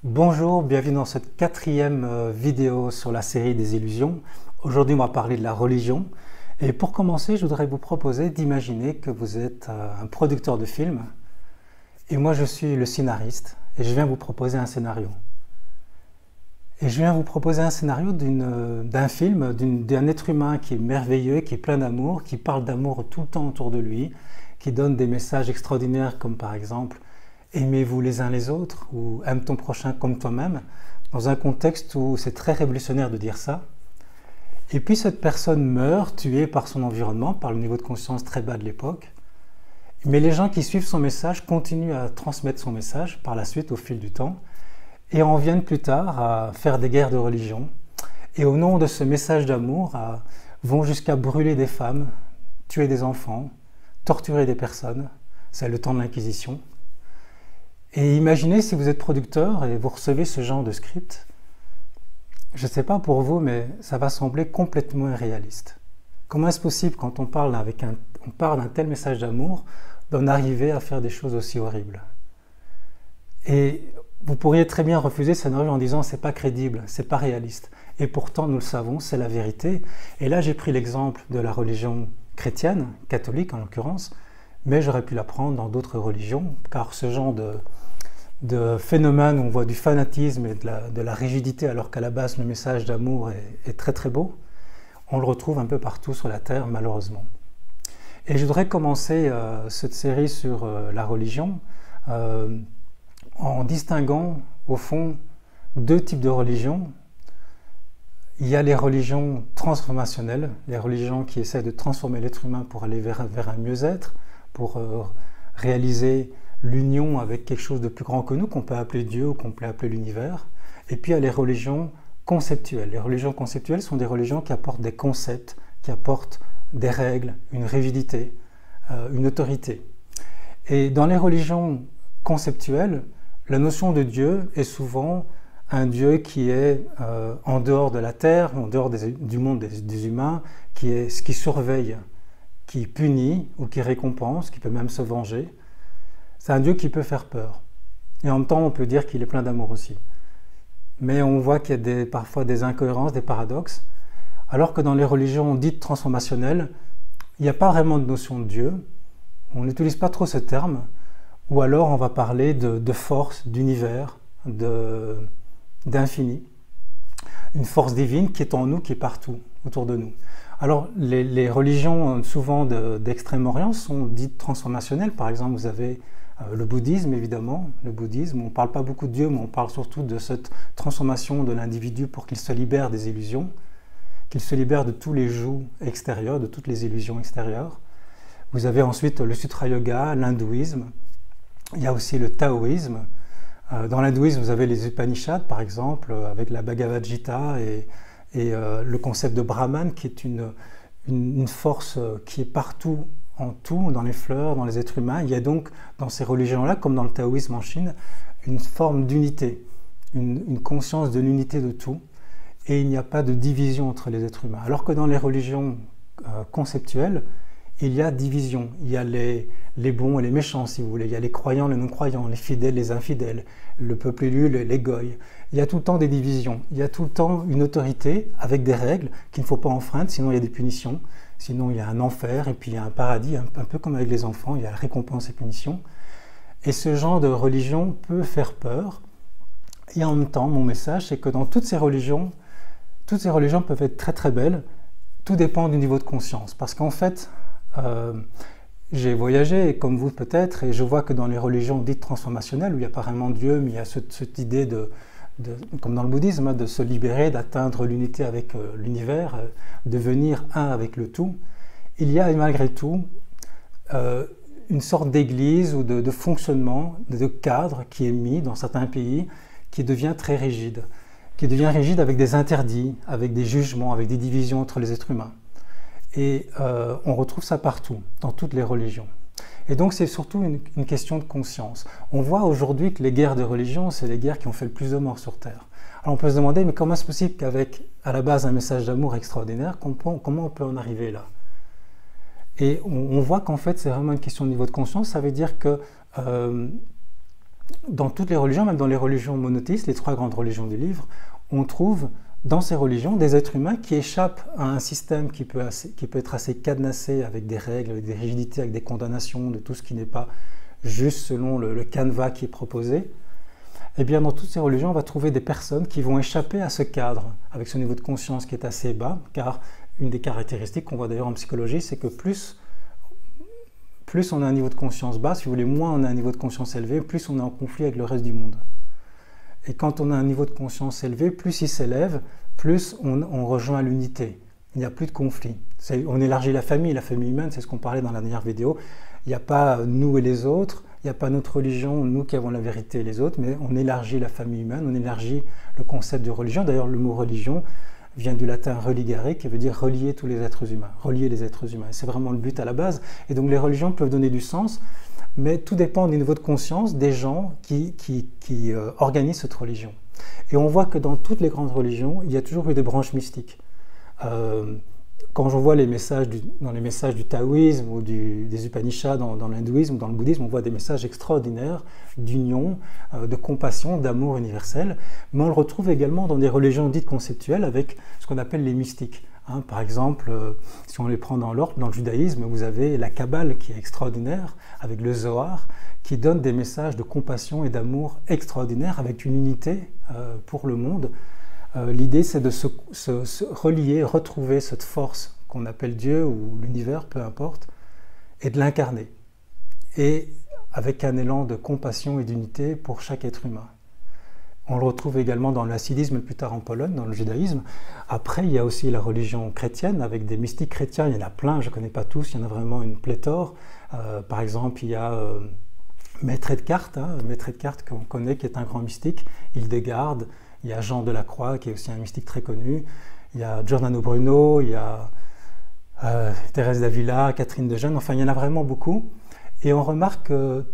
Bonjour, bienvenue dans cette quatrième vidéo sur la série des illusions. Aujourd'hui, on va parler de la religion. Et pour commencer, je voudrais vous proposer d'imaginer que vous êtes un producteur de film et moi, je suis le scénariste et je viens vous proposer un scénario. Et je viens vous proposer un scénario d'un film, d'un être humain qui est merveilleux, qui est plein d'amour, qui parle d'amour tout le temps autour de lui, qui donne des messages extraordinaires comme par exemple « Aimez-vous les uns les autres » ou « Aime ton prochain comme toi-même » dans un contexte où c'est très révolutionnaire de dire ça. Et puis cette personne meurt, tuée par son environnement, par le niveau de conscience très bas de l'époque. Mais les gens qui suivent son message continuent à transmettre son message par la suite au fil du temps et en viennent plus tard à faire des guerres de religion. Et au nom de ce message d'amour, vont jusqu'à brûler des femmes, tuer des enfants, torturer des personnes. C'est le temps de l'Inquisition. Et imaginez si vous êtes producteur et vous recevez ce genre de script. Je ne sais pas pour vous, mais ça va sembler complètement irréaliste. Comment est-ce possible, quand on parle d'un tel message d'amour, d'en arriver à faire des choses aussi horribles? Et vous pourriez très bien refuser ce scénario en disant « c'est pas crédible, c'est pas réaliste ». Et pourtant, nous le savons, c'est la vérité. Et là, j'ai pris l'exemple de la religion chrétienne, catholique en l'occurrence, mais j'aurais pu la prendre dans d'autres religions, car ce genre de phénomène où on voit du fanatisme et de la rigidité, alors qu'à la base, le message d'amour est très très beau, on le retrouve un peu partout sur la Terre, malheureusement. Et je voudrais commencer cette série sur la religion en distinguant, au fond, deux types de religions. Il y a les religions transformationnelles, les religions qui essaient de transformer l'être humain pour aller vers un mieux-être, pour réaliser l'union avec quelque chose de plus grand que nous, qu'on peut appeler Dieu ou qu'on peut appeler l'univers. Et puis il y a les religions conceptuelles. Les religions conceptuelles sont des religions qui apportent des concepts, qui apportent des règles, une rigidité, une autorité. Et dans les religions conceptuelles, la notion de Dieu est souvent un Dieu qui est en dehors de la terre, en dehors du monde des humains, qui surveille, qui punit ou qui récompense, qui peut même se venger. C'est un Dieu qui peut faire peur. Et en même temps, on peut dire qu'il est plein d'amour aussi. Mais on voit qu'il y a parfois des incohérences, des paradoxes, alors que dans les religions dites transformationnelles, il n'y a pas vraiment de notion de Dieu, on n'utilise pas trop ce terme, ou alors on va parler de force, d'univers, d'infini, une force divine qui est en nous, qui est partout, autour de nous. Alors les religions souvent d'Extrême-Orient sont dites transformationnelles. Par exemple, vous avez le bouddhisme, évidemment. Le bouddhisme, on ne parle pas beaucoup de Dieu, mais on parle surtout de cette transformation de l'individu pour qu'il se libère des illusions, qu'il se libère de tous les jougs extérieurs, de toutes les illusions extérieures. Vous avez ensuite le Sutra Yoga, l'hindouisme. Il y a aussi le taoïsme. Dans l'hindouisme, vous avez les Upanishads, par exemple, avec la Bhagavad Gita et le concept de Brahman, qui est une force qui est partout, en tout, dans les fleurs, dans les êtres humains. Il y a donc, dans ces religions-là, comme dans le taoïsme en Chine, une forme d'unité, une conscience de l'unité de tout, et il n'y a pas de division entre les êtres humains. Alors que dans les religions conceptuelles, il y a division. Il y a les bons et les méchants, si vous voulez. Il y a les croyants, les non-croyants, les fidèles, les infidèles, le peuple élu, les goïs. Il y a tout le temps des divisions. Il y a tout le temps une autorité avec des règles qu'il ne faut pas enfreindre, sinon il y a des punitions. Sinon il y a un enfer et puis il y a un paradis, un peu comme avec les enfants, il y a la récompense et punition. Et ce genre de religion peut faire peur. Et en même temps, mon message, c'est que dans toutes ces religions peuvent être très très belles. Tout dépend du niveau de conscience. Parce qu'en fait, j'ai voyagé, comme vous peut-être, et je vois que dans les religions dites transformationnelles, où il n'y a pas vraiment Dieu, mais il y a cette idée comme dans le bouddhisme, de se libérer, d'atteindre l'unité avec l'univers, devenir un avec le tout, il y a malgré tout une sorte d'église ou de fonctionnement, de cadre qui est mis dans certains pays, qui devient très rigide, avec des interdits, avec des jugements, avec des divisions entre les êtres humains. Et on retrouve ça partout, dans toutes les religions. Et donc c'est surtout une question de conscience. On voit aujourd'hui que les guerres de religion, c'est les guerres qui ont fait le plus de morts sur Terre. Alors on peut se demander, mais comment est-ce possible qu'avec à la base un message d'amour extraordinaire, comment on peut en arriver là? Et on voit qu'en fait c'est vraiment une question de niveau de conscience. Ça veut dire que dans toutes les religions, même dans les religions monothéistes, les 3 grandes religions du livre, on trouve dans ces religions des êtres humains qui échappent à un système qui peut être assez cadenassé avec des règles, avec des rigidités, avec des condamnations de tout ce qui n'est pas juste selon le canevas qui est proposé. Eh bien, dans toutes ces religions, on va trouver des personnes qui vont échapper à ce cadre, avec ce niveau de conscience qui est assez bas, car une des caractéristiques qu'on voit d'ailleurs en psychologie, c'est que plus on a un niveau de conscience bas, si vous voulez, moins on a un niveau de conscience élevé, plus on est en conflit avec le reste du monde. Et quand on a un niveau de conscience élevé, plus il s'élève, plus on rejoint l'unité. Il n'y a plus de conflit. On élargit la famille humaine, c'est ce qu'on parlait dans la dernière vidéo. Il n'y a pas nous et les autres, il n'y a pas notre religion, nous qui avons la vérité et les autres, mais on élargit la famille humaine, on élargit le concept de religion. D'ailleurs, le mot religion vient du latin religare, qui veut dire relier tous les êtres humains, relier les êtres humains. C'est vraiment le but à la base. Et donc les religions peuvent donner du sens, mais tout dépend du niveau de conscience des gens qui organisent cette religion. Et on voit que dans toutes les grandes religions, il y a toujours eu des branches mystiques. Quand je vois dans les messages du taoïsme ou des Upanishads, dans l'hindouisme ou dans le bouddhisme, on voit des messages extraordinaires d'union, de compassion, d'amour universel, mais on le retrouve également dans des religions dites conceptuelles avec ce qu'on appelle les mystiques. Par exemple, si on les prend dans l'ordre, dans le judaïsme, vous avez la Kabbale qui est extraordinaire, avec le Zohar, qui donne des messages de compassion et d'amour extraordinaires, avec une unité pour le monde. L'idée, c'est de se relier, retrouver cette force qu'on appelle Dieu ou l'univers, peu importe, et de l'incarner. Et avec un élan de compassion et d'unité pour chaque être humain. On le retrouve également dans le hassidisme, plus tard en Pologne, dans le judaïsme. Après, il y a aussi la religion chrétienne, avec des mystiques chrétiens. Il y en a plein, je ne connais pas tous, il y en a vraiment une pléthore. Par exemple, il y a Maître Eckhart, Maître Eckhart qu'on connaît, qui est un grand mystique, Hildegarde. Il y a Jean de la Croix, qui est aussi un mystique très connu. Il y a Giordano Bruno, il y a Thérèse d'Avila, Catherine de Gênes. Enfin, il y en a vraiment beaucoup. Et on remarque que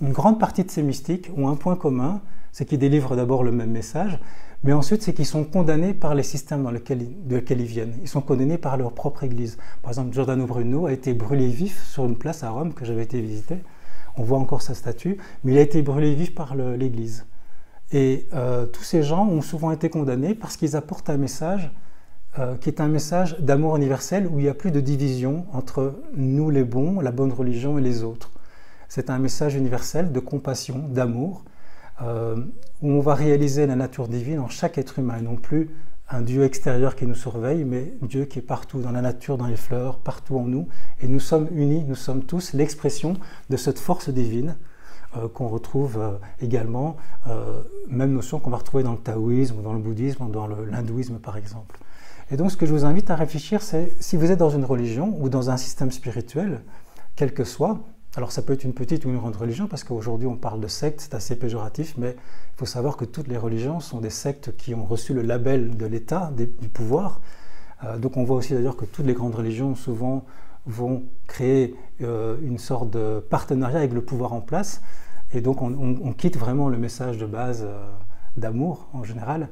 une grande partie de ces mystiques ont un point commun, c'est qu'ils délivrent d'abord le même message, mais ensuite c'est qu'ils sont condamnés par les systèmes de lesquels ils viennent. Ils sont condamnés par leur propre église. Par exemple, Giordano Bruno a été brûlé vif sur une place à Rome que j'avais été visiter. On voit encore sa statue, mais il a été brûlé vif par l'église. Et tous ces gens ont souvent été condamnés parce qu'ils apportent un message qui est un message d'amour universel où il n'y a plus de division entre nous les bons, la bonne religion et les autres. C'est un message universel de compassion, d'amour, où on va réaliser la nature divine en chaque être humain, non plus un Dieu extérieur qui nous surveille, mais Dieu qui est partout, dans la nature, dans les fleurs, partout en nous. Et nous sommes unis, nous sommes tous l'expression de cette force divine qu'on retrouve également, même notion qu'on va retrouver dans le taoïsme, ou dans le bouddhisme, ou dans l'hindouisme par exemple. Et donc ce que je vous invite à réfléchir, c'est si vous êtes dans une religion ou dans un système spirituel, quel que soit, alors ça peut être une petite ou une grande religion, parce qu'aujourd'hui on parle de secte, c'est assez péjoratif, mais il faut savoir que toutes les religions sont des sectes qui ont reçu le label de l'État, du pouvoir. Donc on voit aussi d'ailleurs que toutes les grandes religions souvent vont créer une sorte de partenariat avec le pouvoir en place, et donc on quitte vraiment le message de base d'amour en général.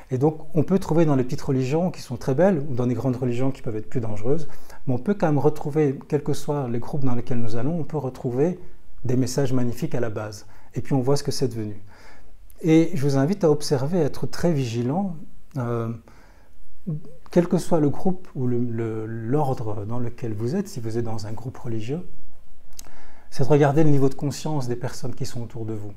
Et donc on peut trouver dans les petites religions qui sont très belles, ou dans les grandes religions qui peuvent être plus dangereuses, mais on peut quand même retrouver, quels que soient les groupes dans lesquels nous allons, on peut retrouver des messages magnifiques à la base. Et puis on voit ce que c'est devenu. Et je vous invite à observer, à être très vigilant, quel que soit le groupe ou l'ordre dans lequel vous êtes, si vous êtes dans un groupe religieux, c'est de regarder le niveau de conscience des personnes qui sont autour de vous.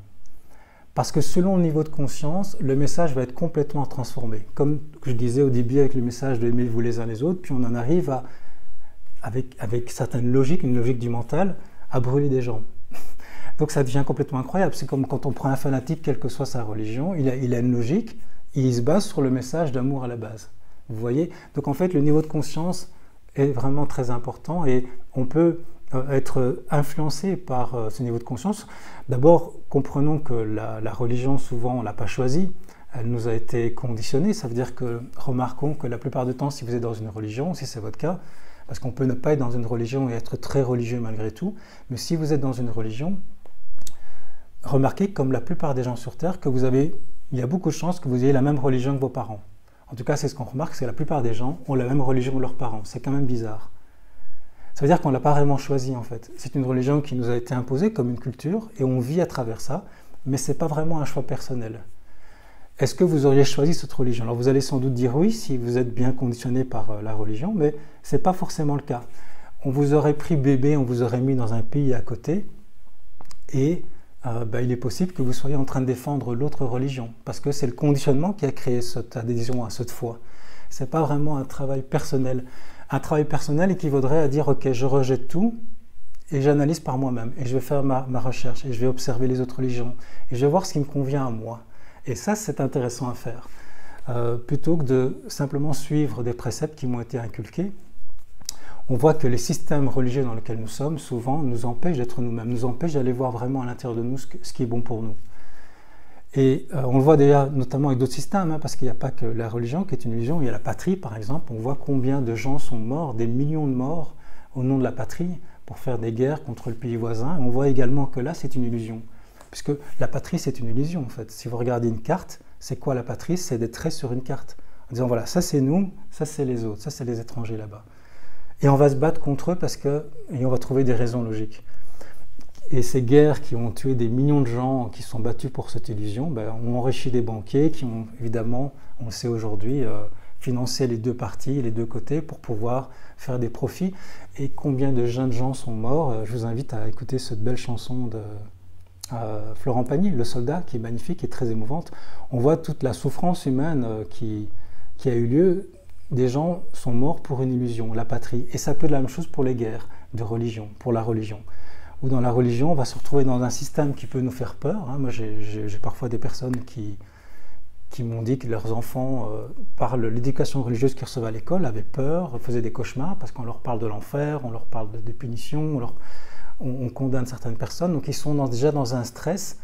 Parce que selon le niveau de conscience, le message va être complètement transformé. Comme je disais au début avec le message de aimez-vous les uns les autres, puis on en arrive à, avec certaines logiques, une logique du mental, à brûler des gens. Donc ça devient complètement incroyable. C'est comme quand on prend un fanatique, quelle que soit sa religion, il a une logique, et il se base sur le message d'amour à la base. Vous voyez? Donc en fait, le niveau de conscience est vraiment très important et on peut être influencé par ce niveau de conscience. D'abord, comprenons que la religion, souvent, on ne l'a pas choisie, elle nous a été conditionnée. Ça veut dire que, remarquons que la plupart du temps, si vous êtes dans une religion, si c'est votre cas, parce qu'on peut ne pas être dans une religion et être très religieux malgré tout, mais si vous êtes dans une religion, remarquez, comme la plupart des gens sur Terre, il y a beaucoup de chances que vous ayez la même religion que vos parents. En tout cas, c'est ce qu'on remarque, c'est que la plupart des gens ont la même religion que leurs parents. C'est quand même bizarre. Ça veut dire qu'on ne l'a pas vraiment choisi en fait. C'est une religion qui nous a été imposée comme une culture et on vit à travers ça. mais ce n'est pas vraiment un choix personnel. Est-ce que vous auriez choisi cette religion? Alors vous allez sans doute dire oui si vous êtes bien conditionné par la religion, mais ce n'est pas forcément le cas. On vous aurait pris bébé, on vous aurait mis dans un pays à côté, et il est possible que vous soyez en train de défendre l'autre religion, parce que c'est le conditionnement qui a créé cette adhésion à cette foi. Ce n'est pas vraiment un travail personnel. Un travail personnel équivaudrait à dire « Ok, je rejette tout et j'analyse par moi-même, et je vais faire ma recherche, et je vais observer les autres religions, et je vais voir ce qui me convient à moi. » Et ça, c'est intéressant à faire, plutôt que de simplement suivre des préceptes qui m'ont été inculqués. On voit que les systèmes religieux dans lesquels nous sommes, souvent, nous empêchent d'être nous-mêmes, nous empêchent d'aller voir vraiment à l'intérieur de nous ce qui est bon pour nous. Et on le voit déjà notamment avec d'autres systèmes, parce qu'il n'y a pas que la religion qui est une illusion, il y a la patrie par exemple, on voit combien de gens sont morts, des millions de morts au nom de la patrie, pour faire des guerres contre le pays voisin. On voit également que là, c'est une illusion, puisque la patrie, c'est une illusion en fait. Si vous regardez une carte, c'est quoi la patrie? C'est des traits sur une carte, en disant voilà, ça c'est nous, ça c'est les autres, ça c'est les étrangers là-bas. Et on va se battre contre eux et on va trouver des raisons logiques. Et ces guerres qui ont tué des millions de gens qui sont battus pour cette illusion, ont enrichi des banquiers qui ont évidemment, on le sait aujourd'hui, financé les deux parties, les deux côtés pour pouvoir faire des profits. Et combien de jeunes gens sont morts? Je vous invite à écouter cette belle chanson de Florent Pagny, Le Soldat, qui est magnifique et très émouvante. On voit toute la souffrance humaine qui a eu lieu. Des gens sont morts pour une illusion, la patrie. Et ça peut être la même chose pour les guerres de religion, pour la religion. Ou dans la religion, on va se retrouver dans un système qui peut nous faire peur. Moi, j'ai parfois des personnes qui m'ont dit que leurs enfants, par l'éducation religieuse qu'ils recevaient à l'école, avaient peur, faisaient des cauchemars, parce qu'on leur parle de l'enfer, on leur parle des punitions, on condamne certaines personnes. Donc ils sont déjà dans un stress,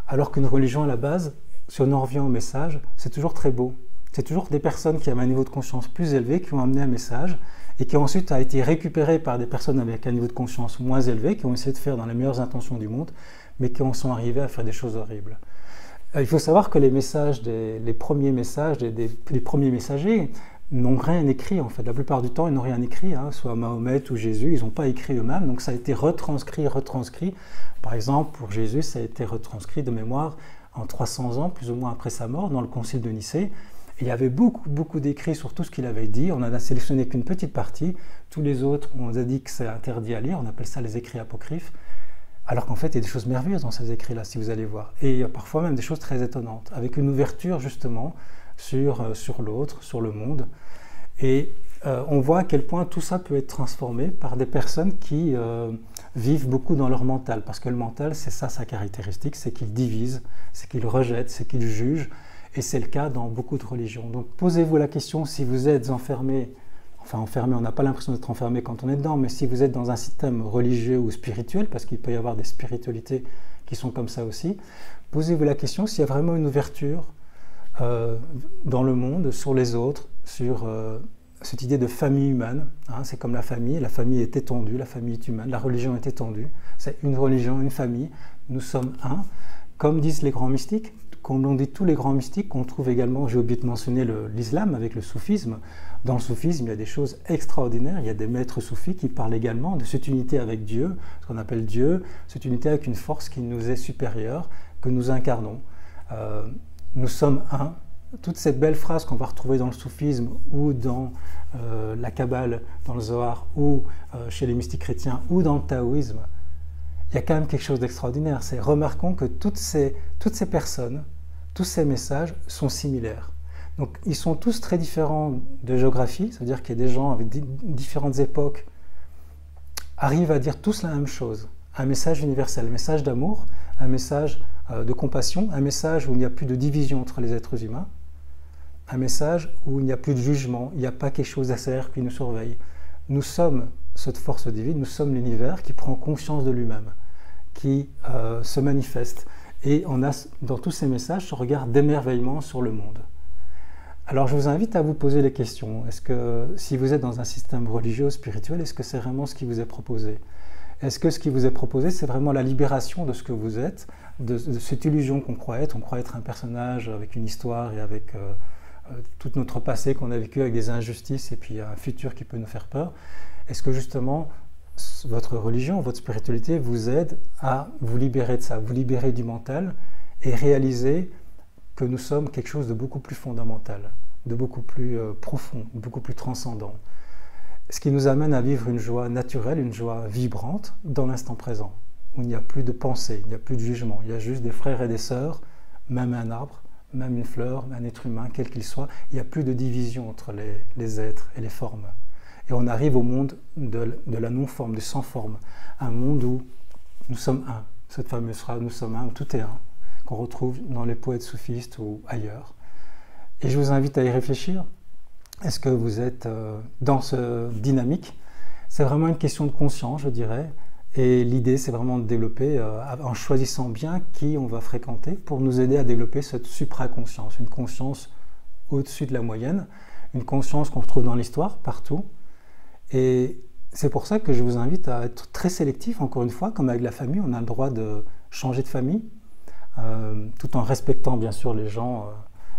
alors qu'une religion à la base, si on en revient au message, c'est toujours très beau. C'est toujours des personnes qui avaient un niveau de conscience plus élevé qui ont amené un message et qui ensuite a été récupéré par des personnes avec un niveau de conscience moins élevé qui ont essayé de faire dans les meilleures intentions du monde, mais qui en sont arrivés à faire des choses horribles. Il faut savoir que les messages, les premiers messages, les premiers messagers n'ont rien écrit en fait. La plupart du temps, ils n'ont rien écrit, soit Mahomet ou Jésus, ils n'ont pas écrit eux-mêmes, donc ça a été retranscrit. Par exemple, pour Jésus, ça a été retranscrit de mémoire en 300 ans, plus ou moins après sa mort, dans le concile de Nicée. Il y avait beaucoup d'écrits sur tout ce qu'il avait dit. On en a sélectionné qu'une petite partie. Tous les autres, on nous a dit que c'est interdit à lire. On appelle ça les écrits apocryphes. Alors qu'en fait, il y a des choses merveilleuses dans ces écrits-là, si vous allez voir. Et il y a parfois même des choses très étonnantes, avec une ouverture justement sur l'autre, sur le monde. Et on voit à quel point tout ça peut être transformé par des personnes qui vivent beaucoup dans leur mental. Parce que le mental, c'est ça sa caractéristique, c'est qu'il divise, c'est qu'il rejette, c'est qu'il juge. Et c'est le cas dans beaucoup de religions. Donc posez-vous la question si vous êtes enfermé, on n'a pas l'impression d'être enfermé quand on est dedans, mais si vous êtes dans un système religieux ou spirituel, parce qu'il peut y avoir des spiritualités qui sont comme ça aussi, posez-vous la question s'il y a vraiment une ouverture dans le monde, sur les autres, sur cette idée de famille humaine. C'est comme la famille est étendue, la famille est humaine, la religion est étendue, c'est une religion, une famille, nous sommes un, comme disent les grands mystiques. Comme l'ont dit tous les grands mystiques, qu'on trouve également, j'ai oublié de mentionner l'islam avec le soufisme. Dans le soufisme, il y a des choses extraordinaires. Il y a des maîtres soufis qui parlent également de cette unité avec Dieu, ce qu'on appelle Dieu, cette unité avec une force qui nous est supérieure, que nous incarnons. Nous sommes un. Toute cette belle phrase qu'on va retrouver dans le soufisme ou dans la Kabbale, dans le Zohar, ou chez les mystiques chrétiens, ou dans le taoïsme, il y a quand même quelque chose d'extraordinaire. C'est remarquons que toutes ces personnes, tous ces messages sont similaires. Donc ils sont tous très différents de géographie, c'est-à-dire qu'il y a des gens avec différentes époques arrivent à dire tous la même chose. Un message universel, un message d'amour, un message de compassion, un message où il n'y a plus de division entre les êtres humains, un message où il n'y a plus de jugement, il n'y a pas quelque chose d'extérieur qui nous surveille. Nous sommes cette force divine, nous sommes l'univers qui prend conscience de lui-même, qui se manifeste. Et on a dans tous ces messages ce regard d'émerveillement sur le monde. Alors je vous invite à vous poser les questions. Est-ce que si vous êtes dans un système religieux, spirituel, est-ce que c'est vraiment ce qui vous est proposé? Est-ce que ce qui vous est proposé, c'est vraiment la libération de ce que vous êtes, de cette illusion qu'on croit être? On croit être un personnage avec une histoire et avec tout notre passé qu'on a vécu avec des injustices et puis un futur qui peut nous faire peur. Est-ce que justement votre religion, votre spiritualité vous aide à vous libérer de ça, vous libérer du mental et réaliser que nous sommes quelque chose de beaucoup plus fondamental, de beaucoup plus profond, de beaucoup plus transcendant. Ce qui nous amène à vivre une joie naturelle, une joie vibrante dans l'instant présent, où il n'y a plus de pensée, il n'y a plus de jugement, il y a juste des frères et des sœurs, même un arbre, même une fleur, un être humain, quel qu'il soit, il n'y a plus de division entre les êtres et les formes. Et on arrive au monde de la non-forme, du sans-forme, un monde où nous sommes un. Cette fameuse phrase « nous sommes un » où tout est un, qu'on retrouve dans les poètes soufistes ou ailleurs. Et je vous invite à y réfléchir. Est-ce que vous êtes dans ce dynamique? C'est vraiment une question de conscience, je dirais. Et l'idée, c'est vraiment de développer, en choisissant bien qui on va fréquenter, pour nous aider à développer cette supraconscience, une conscience au-dessus de la moyenne, une conscience qu'on retrouve dans l'histoire, partout. Et c'est pour ça que je vous invite à être très sélectif, encore une fois, comme avec la famille, on a le droit de changer de famille, tout en respectant bien sûr les gens.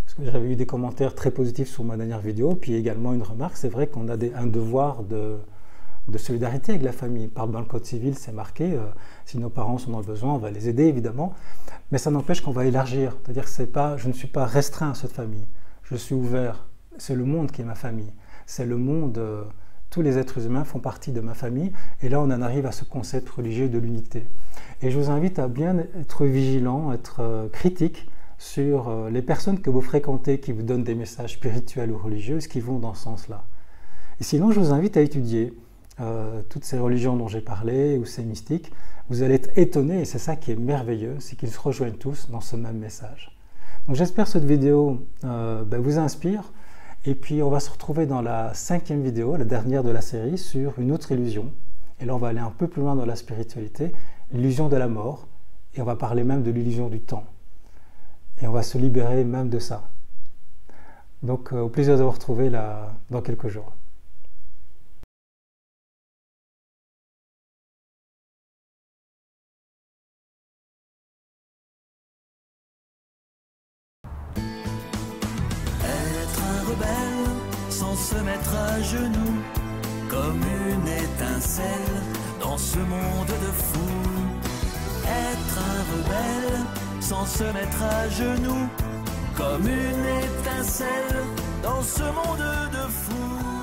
Parce que j'avais eu des commentaires très positifs sur ma dernière vidéo, puis également une remarque, c'est vrai qu'on a un devoir de solidarité avec la famille. Dans le Code civil, c'est marqué, si nos parents sont dans le besoin, on va les aider évidemment, mais ça n'empêche qu'on va élargir, c'est-à-dire que je ne suis pas restreint à cette famille, je suis ouvert, c'est le monde qui est ma famille, c'est le monde, tous les êtres humains font partie de ma famille, et là on en arrive à ce concept religieux de l'unité. Et je vous invite à bien être vigilant, être critique sur les personnes que vous fréquentez qui vous donnent des messages spirituels ou religieux, qui vont dans ce sens-là. Et sinon, je vous invite à étudier toutes ces religions dont j'ai parlé, ou ces mystiques. Vous allez être étonnés, et c'est ça qui est merveilleux, c'est qu'ils se rejoignent tous dans ce même message. Donc j'espère que cette vidéo vous inspire, et puis on va se retrouver dans la 5e vidéo, la dernière de la série, sur une autre illusion. Et là on va aller un peu plus loin dans la spiritualité, l'illusion de la mort, et on va parler même de l'illusion du temps. Et on va se libérer même de ça. Donc au plaisir de vous retrouver là dans quelques jours. Être un rebelle sans se mettre à genoux, comme une étincelle dans ce monde de fous. Être un rebelle sans se mettre à genoux, comme une étincelle dans ce monde de fous.